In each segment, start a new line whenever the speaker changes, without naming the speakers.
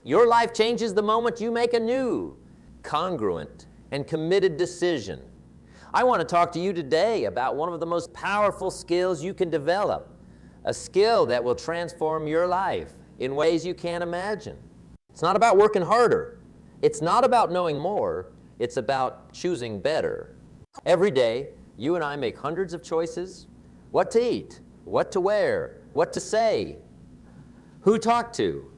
Your life changes the moment you make a new, congruent, and committed decision. I want to talk to you today about one of the most powerful skills you can develop, a skill that will transform your life in ways you can't imagine. It's not about working harder. It's not about knowing more. It's about choosing better. Every day, you and I make hundreds of choices: what to eat, what to wear, what to say, who to talk to,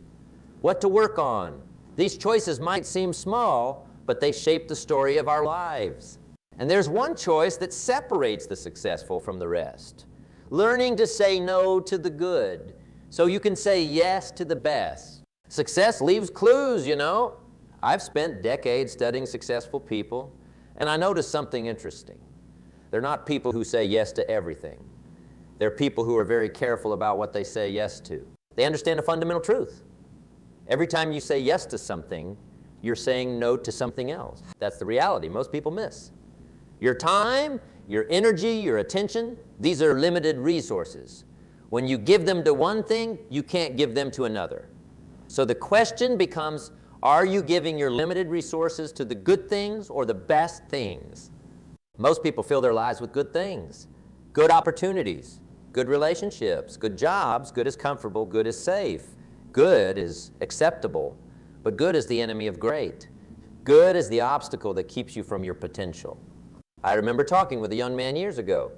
what to work on. These choices might seem small, but they shape the story of our lives. And there's one choice that separates the successful from the rest: learning to say no to the good so you can say yes to the best. Success leaves clues, you know. I've spent decades studying successful people, and I noticed something interesting. They're not people who say yes to everything. They're people who are very careful about what they say yes to. They understand a fundamental truth. Every time you say yes to something, you're saying no to something else. That's the reality most people miss. Your time, your energy, your attention, these are limited resources. When you give them to one thing, you can't give them to another. So the question becomes, are you giving your limited resources to the good things or the best things? Most people fill their lives with good things, good opportunities, good relationships, good jobs. Good is comfortable, good is safe, good is acceptable, but good is the enemy of great. Good is the obstacle that keeps you from your potential. I remember talking with a young man years ago.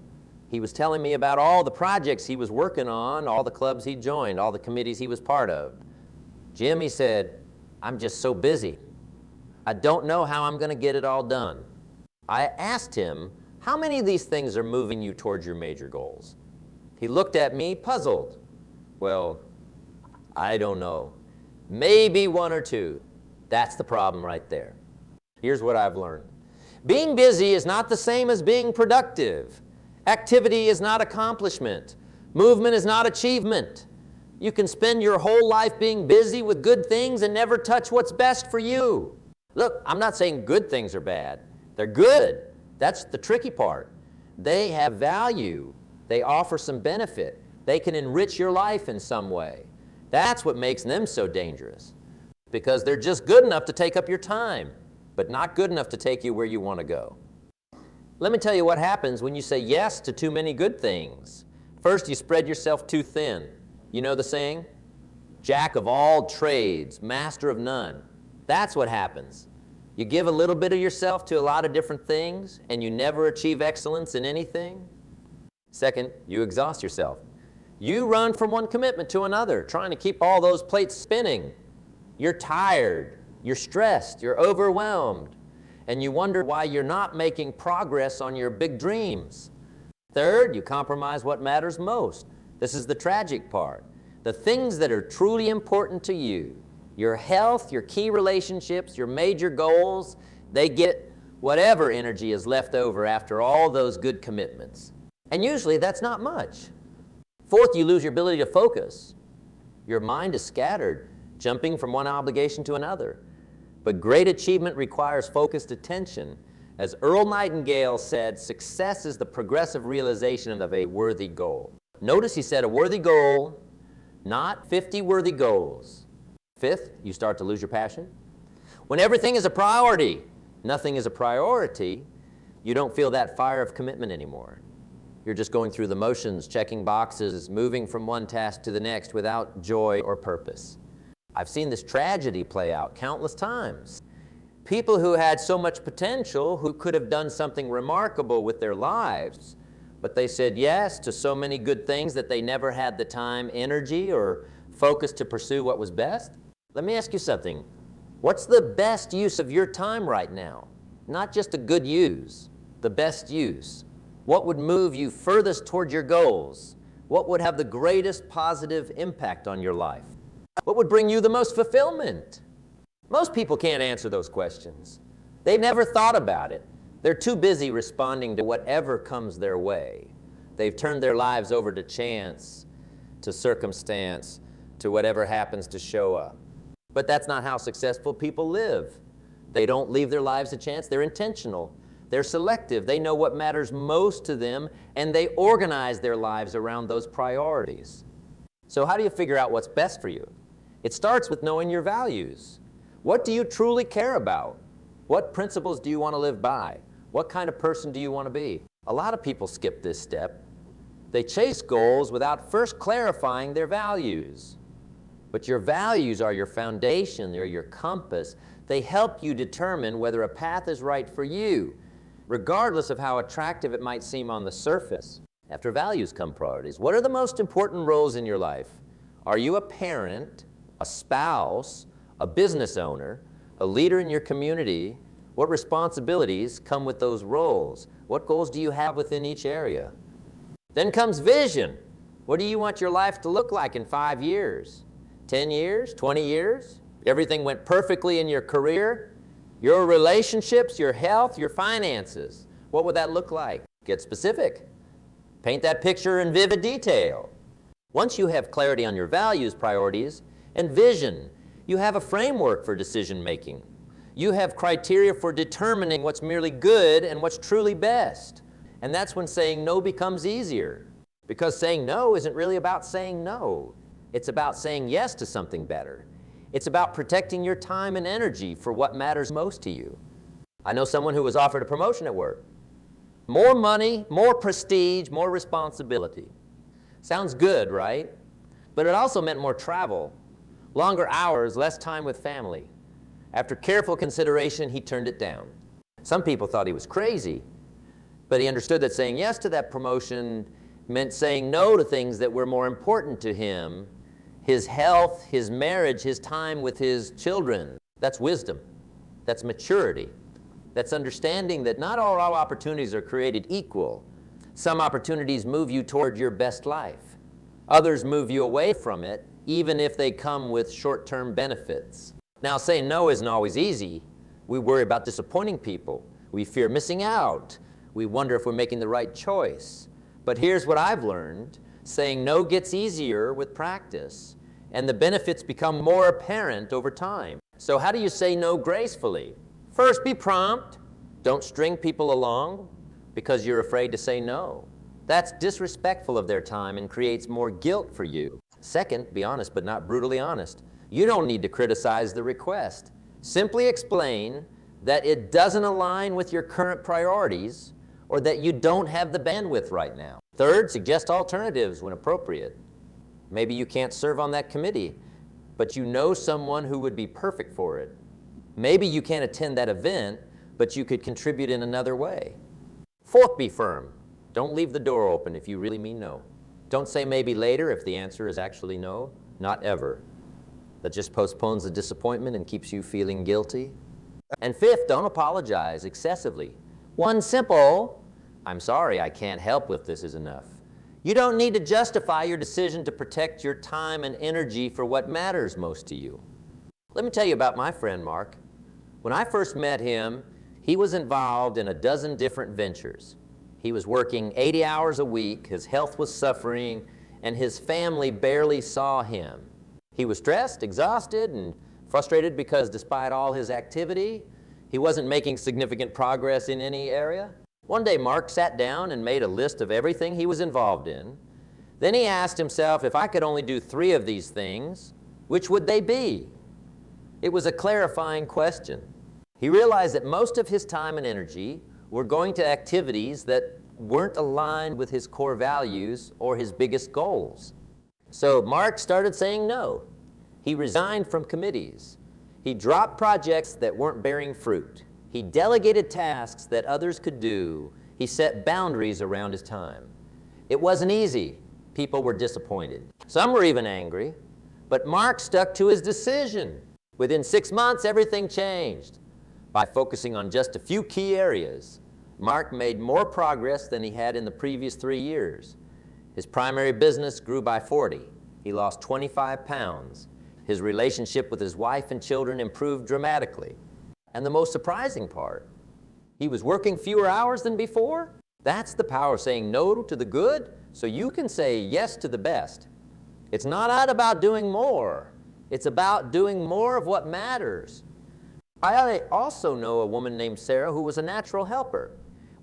He was telling me about all the projects he was working on, all the clubs he joined, all the committees he was part of. Jim, he said, I'm just so busy. I don't know how I'm going to get it all done. I asked him, how many of these things are moving you towards your major goals? He looked at me puzzled. Well, I don't know. Maybe one or two. That's the problem right there. Here's what I've learned. Being busy is not the same as being productive. Activity is not accomplishment. Movement is not achievement. You can spend your whole life being busy with good things and never touch what's best for you. Look, I'm not saying good things are bad. They're good. That's the tricky part. They have value. They offer some benefit. They can enrich your life in some way. That's what makes them so dangerous, because they're just good enough to take up your time, but not good enough to take you where you want to go. Let me tell you what happens when you say yes to too many good things. First, you spread yourself too thin. You know the saying? Jack of all trades, master of none. That's what happens. You give a little bit of yourself to a lot of different things, and you never achieve excellence in anything. Second, you exhaust yourself. You run from one commitment to another, trying to keep all those plates spinning. You're tired, you're stressed, you're overwhelmed, and you wonder why you're not making progress on your big dreams. Third, you compromise what matters most. This is the tragic part. The things that are truly important to you, your health, your key relationships, your major goals, they get whatever energy is left over after all those good commitments. And usually that's not much. Fourth, you lose your ability to focus. Your mind is scattered, jumping from one obligation to another. But great achievement requires focused attention. As Earl Nightingale said, success is the progressive realization of a worthy goal. Notice he said a worthy goal, not 50 worthy goals. Fifth, you start to lose your passion. When everything is a priority, nothing is a priority, you don't feel that fire of commitment anymore. You're just going through the motions, checking boxes, moving from one task to the next without joy or purpose. I've seen this tragedy play out countless times. People who had so much potential, who could have done something remarkable with their lives, but they said yes to so many good things that they never had the time, energy, or focus to pursue what was best. Let me ask you something. What's the best use of your time right now? Not just a good use, the best use. What would move you furthest toward your goals? What would have the greatest positive impact on your life? What would bring you the most fulfillment? Most people can't answer those questions. They've never thought about it. They're too busy responding to whatever comes their way. They've turned their lives over to chance, to circumstance, to whatever happens to show up. But that's not how successful people live. They don't leave their lives to chance. They're intentional. They're selective. They know what matters most to them, and they organize their lives around those priorities. So how do you figure out what's best for you? It starts with knowing your values. What do you truly care about? What principles do you want to live by? What kind of person do you want to be? A lot of people skip this step. They chase goals without first clarifying their values. But your values are your foundation, they're your compass. They help you determine whether a path is right for you, regardless of how attractive it might seem on the surface. After values come priorities. What are the most important roles in your life? Are you a parent, a spouse, a business owner, a leader in your community? What responsibilities come with those roles? What goals do you have within each area? Then comes vision. What do you want your life to look like in 5 years? 10 years? 20 years? Everything went perfectly in your career, your relationships, your health, your finances. What would that look like? Get specific. Paint that picture in vivid detail. Once you have clarity on your values, priorities, and vision, you have a framework for decision making. You have criteria for determining what's merely good and what's truly best. And that's when saying no becomes easier. Because saying no isn't really about saying no. It's about saying yes to something better. It's about protecting your time and energy for what matters most to you. I know someone who was offered a promotion at work. More money, more prestige, more responsibility. Sounds good, right? But it also meant more travel, longer hours, less time with family. After careful consideration, he turned it down. Some people thought he was crazy, but he understood that saying yes to that promotion meant saying no to things that were more important to him: his health, his marriage, his time with his children. That's wisdom. That's maturity. That's understanding that not all opportunities are created equal. Some opportunities move you toward your best life. Others move you away from it, even if they come with short-term benefits. Now, saying no isn't always easy. We worry about disappointing people. We fear missing out. We wonder if we're making the right choice. But here's what I've learned. Saying no gets easier with practice, and the benefits become more apparent over time. So how do you say no gracefully? First, be prompt. Don't string people along because you're afraid to say no. That's disrespectful of their time and creates more guilt for you. Second, be honest but not brutally honest. You don't need to criticize the request. Simply explain that it doesn't align with your current priorities or that you don't have the bandwidth right now. Third, suggest alternatives when appropriate. Maybe you can't serve on that committee, but you know someone who would be perfect for it. Maybe you can't attend that event, but you could contribute in another way. Fourth, be firm. Don't leave the door open if you really mean no. Don't say maybe later if the answer is actually no. Not ever. That just postpones the disappointment and keeps you feeling guilty. And fifth, don't apologize excessively. One simple, "I'm sorry, I can't help with this," is enough. You don't need to justify your decision to protect your time and energy for what matters most to you. Let me tell you about my friend Mark. When I first met him, he was involved in a dozen different ventures. He was working 80 hours a week, his health was suffering, and his family barely saw him. He was stressed, exhausted, and frustrated because despite all his activity, he wasn't making significant progress in any area. One day, Mark sat down and made a list of everything he was involved in. Then he asked himself, if I could only do 3 of these things, which would they be? It was a clarifying question. He realized that most of his time and energy were going to activities that weren't aligned with his core values or his biggest goals. So Mark started saying no. He resigned from committees. He dropped projects that weren't bearing fruit. He delegated tasks that others could do. He set boundaries around his time. It wasn't easy. People were disappointed. Some were even angry. But Mark stuck to his decision. Within 6 months, everything changed. By focusing on just a few key areas, Mark made more progress than he had in the previous 3 years. His primary business grew by 40. He lost 25 pounds. His relationship with his wife and children improved dramatically. And the most surprising part, he was working fewer hours than before. That's the power of saying no to the good so you can say yes to the best. It's not about doing more. It's about doing more of what matters. I also know a woman named Sarah who was a natural helper.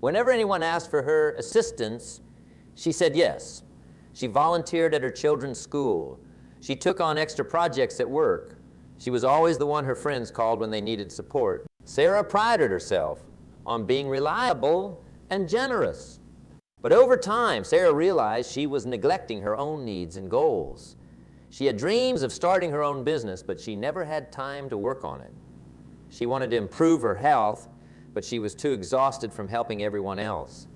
Whenever anyone asked for her assistance, she said yes. She volunteered at her children's school. She took on extra projects at work. She was always the one her friends called when they needed support. Sarah prided herself on being reliable and generous. But over time, Sarah realized she was neglecting her own needs and goals. She had dreams of starting her own business, but she never had time to work on it. She wanted to improve her health, but she was too exhausted from helping everyone else.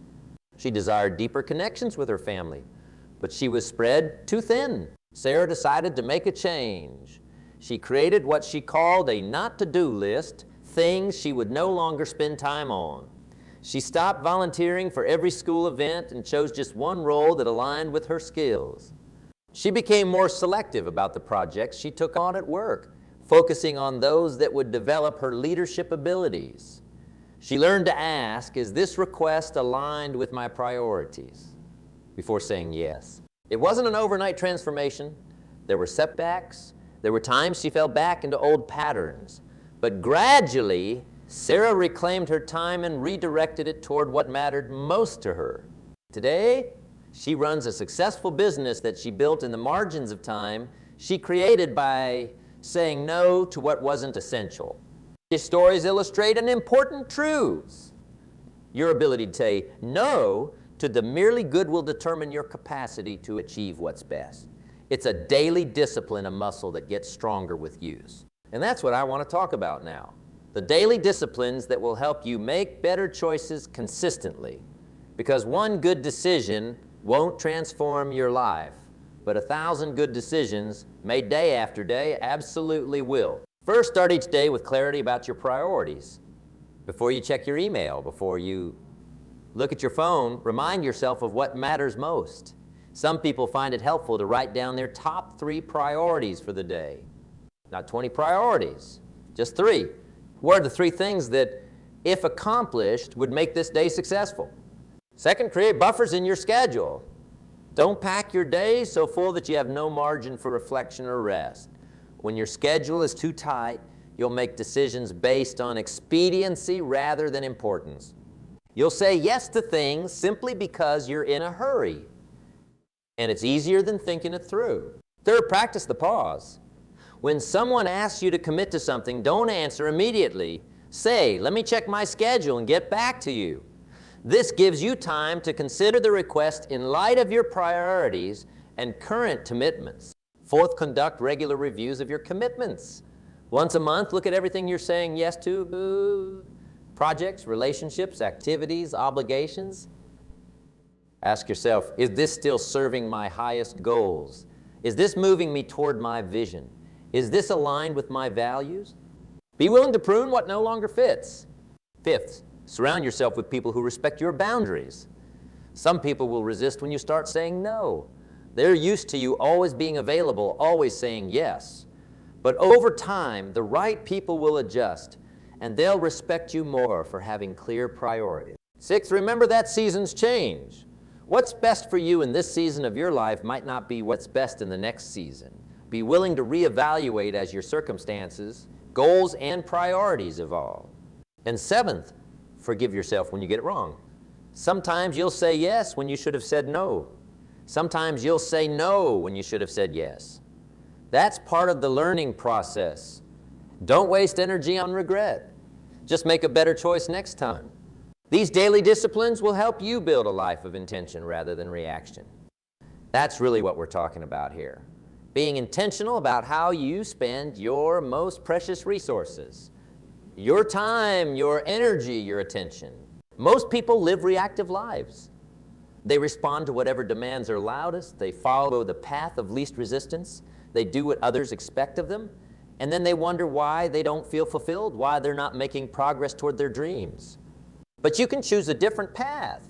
She desired deeper connections with her family, but she was spread too thin. Sarah decided to make a change. She created what she called a not-to-do list, things she would no longer spend time on. She stopped volunteering for every school event and chose just one role that aligned with her skills. She became more selective about the projects she took on at work, focusing on those that would develop her leadership abilities. She learned to ask, is this request aligned with my priorities? Before saying yes. It wasn't an overnight transformation. There were setbacks. There were times she fell back into old patterns. But gradually, Sarah reclaimed her time and redirected it toward what mattered most to her. Today, she runs a successful business that she built in the margins of time she created by saying no to what wasn't essential. His stories illustrate an important truth. Your ability to say no to the merely good will determine your capacity to achieve what's best. It's a daily discipline, a muscle that gets stronger with use. And that's what I want to talk about now. The daily disciplines that will help you make better choices consistently. Because one good decision won't transform your life, but 1,000 good decisions made day after day absolutely will. First, start each day with clarity about your priorities. Before you check your email, before you look at your phone, remind yourself of what matters most. Some people find it helpful to write down their top 3 priorities for the day. Not 20 priorities, just 3. What are the 3 things that, if accomplished, would make this day successful? Second, create buffers in your schedule. Don't pack your day so full that you have no margin for reflection or rest. When your schedule is too tight, you'll make decisions based on expediency rather than importance. You'll say yes to things simply because you're in a hurry. And it's easier than thinking it through. Third, practice the pause. When someone asks you to commit to something, don't answer immediately. Say, let me check my schedule and get back to you. This gives you time to consider the request in light of your priorities and current commitments. Fourth, conduct regular reviews of your commitments. Once a month, look at everything you're saying yes to. Projects, relationships, activities, obligations. Ask yourself, is this still serving my highest goals? Is this moving me toward my vision? Is this aligned with my values? Be willing to prune what no longer fits. Fifth, surround yourself with people who respect your boundaries. Some people will resist when you start saying no. They're used to you always being available, always saying yes. But over time, the right people will adjust, and they'll respect you more for having clear priorities. Sixth, remember that seasons change. What's best for you in this season of your life might not be what's best in the next season. Be willing to reevaluate as your circumstances, goals, and priorities evolve. And seventh, forgive yourself when you get it wrong. Sometimes you'll say yes when you should have said no. Sometimes you'll say no when you should have said yes. That's part of the learning process. Don't waste energy on regret. Just make a better choice next time. These daily disciplines will help you build a life of intention rather than reaction. That's really what we're talking about here. Being intentional about how you spend your most precious resources. Your time, your energy, your attention. Most people live reactive lives. They respond to whatever demands are loudest. They follow the path of least resistance. They do what others expect of them. And then they wonder why they don't feel fulfilled, why they're not making progress toward their dreams. But you can choose a different path.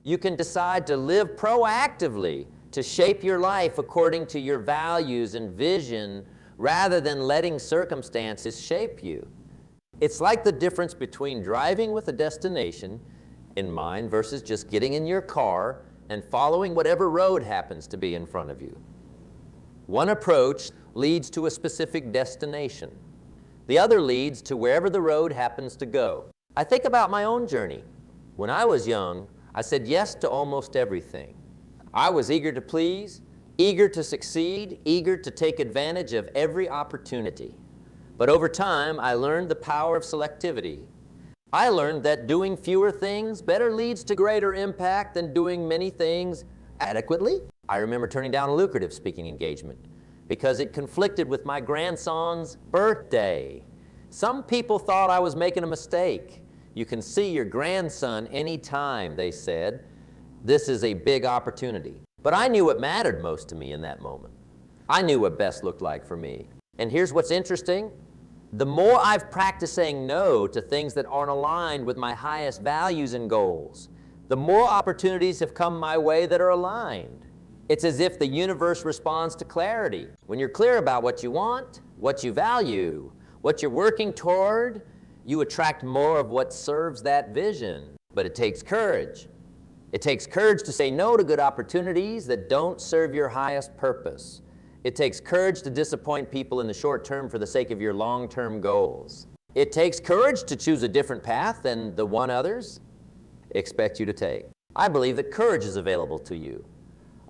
You can decide to live proactively, to shape your life according to your values and vision, rather than letting circumstances shape you. It's like the difference between driving with a destination in mind versus just getting in your car and following whatever road happens to be in front of you. One approach leads to a specific destination. The other leads to wherever the road happens to go. I think about my own journey. When I was young, I said yes to almost everything. I was eager to please, eager to succeed, eager to take advantage of every opportunity. But over time, I learned the power of selectivity. I learned that doing fewer things better leads to greater impact than doing many things adequately. I remember turning down a lucrative speaking engagement because it conflicted with my grandson's birthday. Some people thought I was making a mistake. You can see your grandson anytime, they said. This is a big opportunity. But I knew what mattered most to me in that moment. I knew what best looked like for me. And here's what's interesting. The more I've practiced saying no to things that aren't aligned with my highest values and goals, the more opportunities have come my way that are aligned. It's as if the universe responds to clarity. When you're clear about what you want, what you value, what you're working toward, you attract more of what serves that vision. But it takes courage. It takes courage to say no to good opportunities that don't serve your highest purpose. It takes courage to disappoint people in the short term for the sake of your long-term goals. It takes courage to choose a different path than the one others expect you to take. I believe that courage is available to you.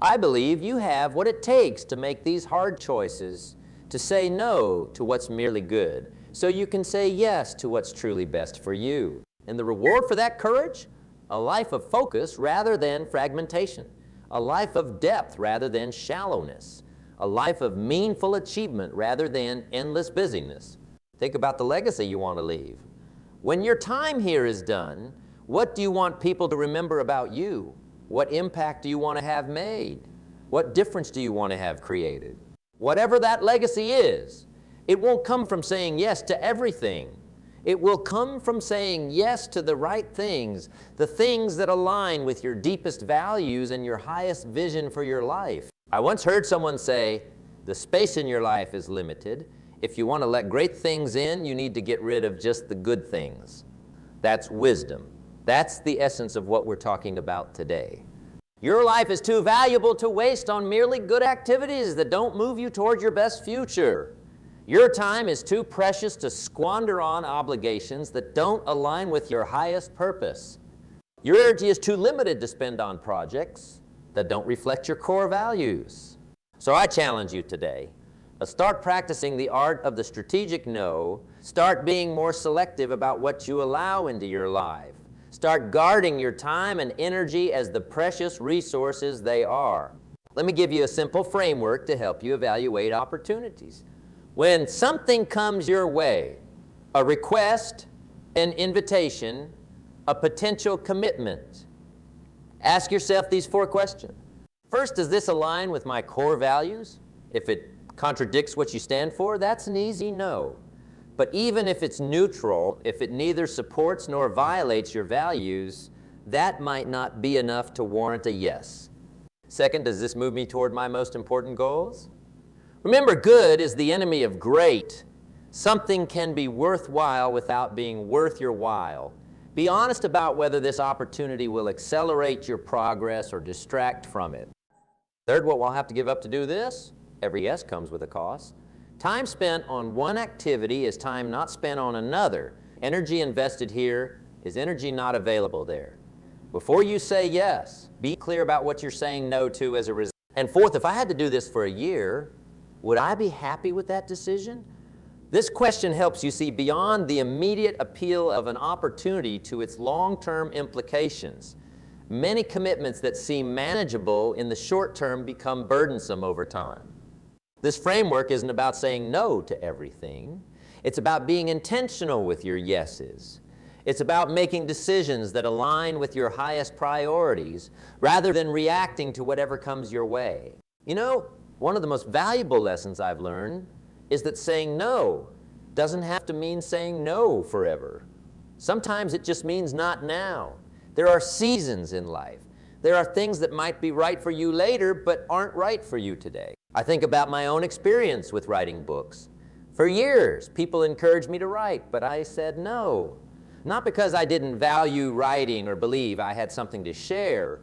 I believe you have what it takes to make these hard choices, to say no to what's merely good, so you can say yes to what's truly best for you. And the reward for that courage? A life of focus rather than fragmentation. A life of depth rather than shallowness. A life of meaningful achievement rather than endless busyness. Think about the legacy you want to leave. When your time here is done, what do you want people to remember about you? What impact do you want to have made? What difference do you want to have created? Whatever that legacy is, it won't come from saying yes to everything. It will come from saying yes to the right things, the things that align with your deepest values and your highest vision for your life. I once heard someone say, the space in your life is limited. If you want to let great things in, you need to get rid of just the good things. That's wisdom. That's the essence of what we're talking about today. Your life is too valuable to waste on merely good activities that don't move you toward your best future. Your time is too precious to squander on obligations that don't align with your highest purpose. Your energy is too limited to spend on projects that don't reflect your core values. So I challenge you today, start practicing the art of the strategic no. Start being more selective about what you allow into your life. Start guarding your time and energy as the precious resources they are. Let me give you a simple framework to help you evaluate opportunities. When something comes your way, a request, an invitation, a potential commitment, ask yourself these 4 questions. First, does this align with my core values? If it contradicts what you stand for, that's an easy no. But even if it's neutral, if it neither supports nor violates your values, that might not be enough to warrant a yes. Second, does this move me toward my most important goals? Remember, good is the enemy of great. Something can be worthwhile without being worth your while. Be honest about whether this opportunity will accelerate your progress or distract from it. Third, what we'll have to give up to do this? Every yes comes with a cost. Time spent on one activity is time not spent on another. Energy invested here is energy not available there. Before you say yes, be clear about what you're saying no to as a result. And fourth, if I had to do this for a year, would I be happy with that decision? This question helps you see beyond the immediate appeal of an opportunity to its long-term implications. Many commitments that seem manageable in the short term become burdensome over time. This framework isn't about saying no to everything. It's about being intentional with your yeses. It's about making decisions that align with your highest priorities rather than reacting to whatever comes your way. You know, one of the most valuable lessons I've learned is that saying no doesn't have to mean saying no forever. Sometimes it just means not now. There are seasons in life. There are things that might be right for you later but aren't right for you today. I think about my own experience with writing books. For years, people encouraged me to write, but I said no. Not because I didn't value writing or believe I had something to share,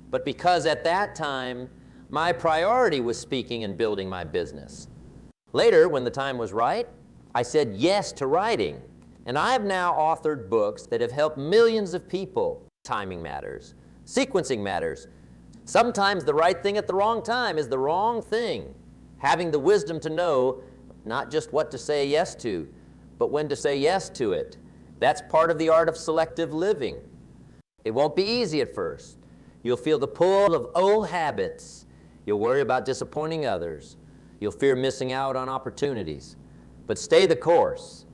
but because at that time, my priority was speaking and building my business. Later, when the time was right, I said yes to writing. And I have now authored books that have helped millions of people. Timing matters. Sequencing matters. Sometimes the right thing at the wrong time is the wrong thing. Having the wisdom to know not just what to say yes to, but when to say yes to it. That's part of the art of selective living. It won't be easy at first. You'll feel the pull of old habits. You'll worry about disappointing others. You'll fear missing out on opportunities. But stay the course.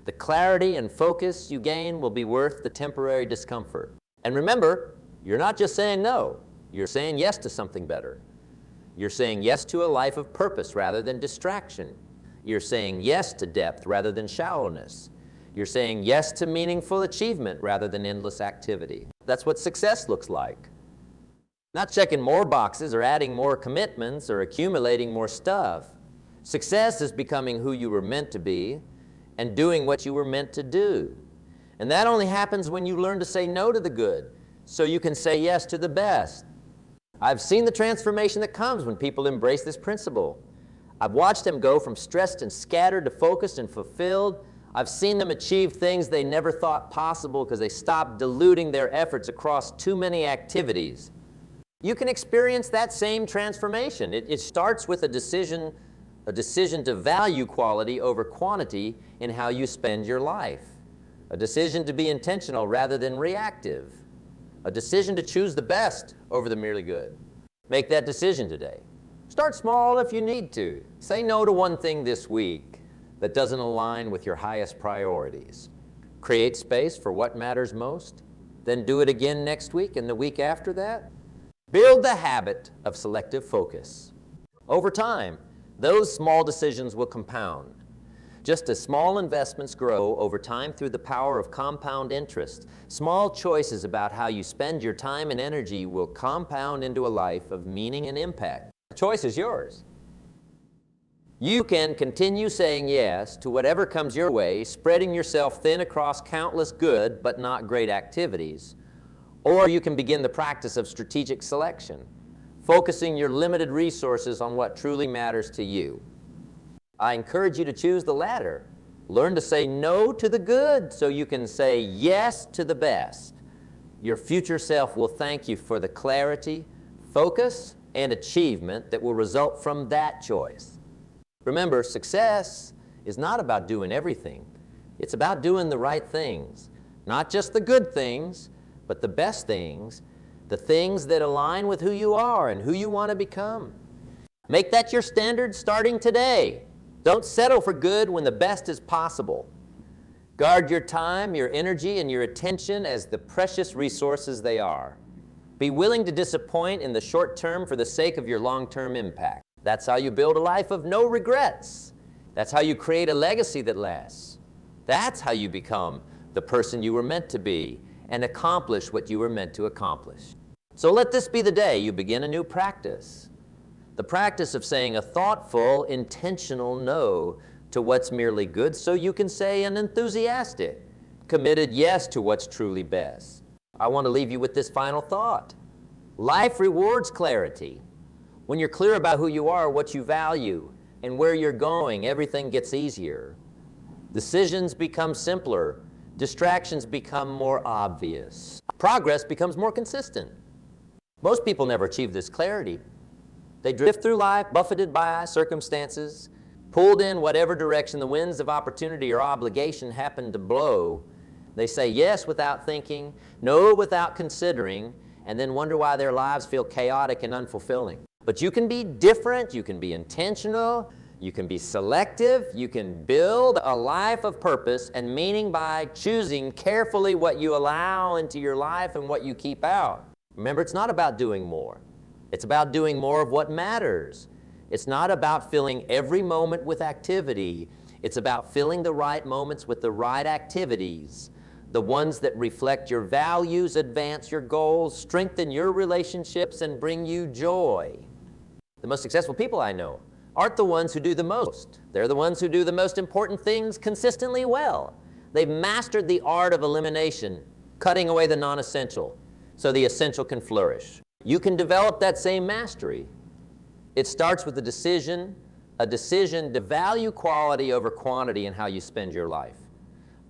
The clarity and focus you gain will be worth the temporary discomfort. And remember, you're not just saying no. You're saying yes to something better. You're saying yes to a life of purpose rather than distraction. You're saying yes to depth rather than shallowness. You're saying yes to meaningful achievement rather than endless activity. That's what success looks like. Not checking more boxes or adding more commitments or accumulating more stuff. Success is becoming who you were meant to be and doing what you were meant to do. And that only happens when you learn to say no to the good so you can say yes to the best. I've seen the transformation that comes when people embrace this principle. I've watched them go from stressed and scattered to focused and fulfilled. I've seen them achieve things they never thought possible because they stopped diluting their efforts across too many activities. You can experience that same transformation. It starts with a decision to value quality over quantity in how you spend your life. A decision to be intentional rather than reactive. A decision to choose the best over the merely good. Make that decision today. Start small if you need to. Say no to one thing this week that doesn't align with your highest priorities. Create space for what matters most. Then do it again next week and the week after that. Build the habit of selective focus. Over time, those small decisions will compound. Just as small investments grow over time through the power of compound interest, small choices about how you spend your time and energy will compound into a life of meaning and impact. The choice is yours. You can continue saying yes to whatever comes your way, spreading yourself thin across countless good but not great activities, or you can begin the practice of strategic selection, focusing your limited resources on what truly matters to you. I encourage you to choose the latter. Learn to say no to the good so you can say yes to the best. Your future self will thank you for the clarity, focus, and achievement that will result from that choice. Remember, success is not about doing everything. It's about doing the right things. Not just the good things, but the best things, the things that align with who you are and who you want to become. Make that your standard starting today. Don't settle for good when the best is possible. Guard your time, your energy, and your attention as the precious resources they are. Be willing to disappoint in the short term for the sake of your long-term impact. That's how you build a life of no regrets. That's how you create a legacy that lasts. That's how you become the person you were meant to be and accomplish what you were meant to accomplish. So let this be the day you begin a new practice. The practice of saying a thoughtful, intentional no to what's merely good so you can say an enthusiastic, committed yes to what's truly best. I want to leave you with this final thought. Life rewards clarity. When you're clear about who you are, what you value, and where you're going, everything gets easier. Decisions become simpler. Distractions become more obvious. Progress becomes more consistent. Most people never achieve this clarity. They drift through life, buffeted by circumstances, pulled in whatever direction the winds of opportunity or obligation happen to blow. They say yes without thinking, no without considering, and then wonder why their lives feel chaotic and unfulfilling. But you can be different, you can be intentional, you can be selective, you can build a life of purpose and meaning by choosing carefully what you allow into your life and what you keep out. Remember, it's not about doing more. It's about doing more of what matters. It's not about filling every moment with activity. It's about filling the right moments with the right activities, the ones that reflect your values, advance your goals, strengthen your relationships, and bring you joy. The most successful people I know aren't the ones who do the most. They're the ones who do the most important things consistently well. They've mastered the art of elimination, cutting away the non-essential, so the essential can flourish. You can develop that same mastery. It starts with a decision to value quality over quantity in how you spend your life.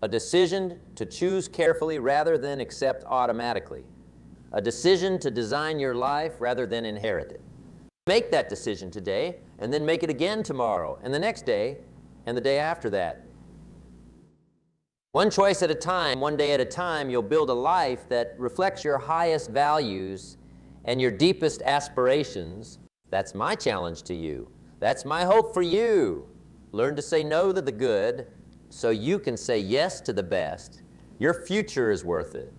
A decision to choose carefully rather than accept automatically. a decision to design your life rather than inherit it. Make that decision today, and then make it again tomorrow, and the next day, and the day after that. One choice at a time, one day at a time, you'll build a life that reflects your highest values and your deepest aspirations. That's my challenge to you. That's my hope for you. Learn to say no to the good so you can say yes to the best. Your future is worth it.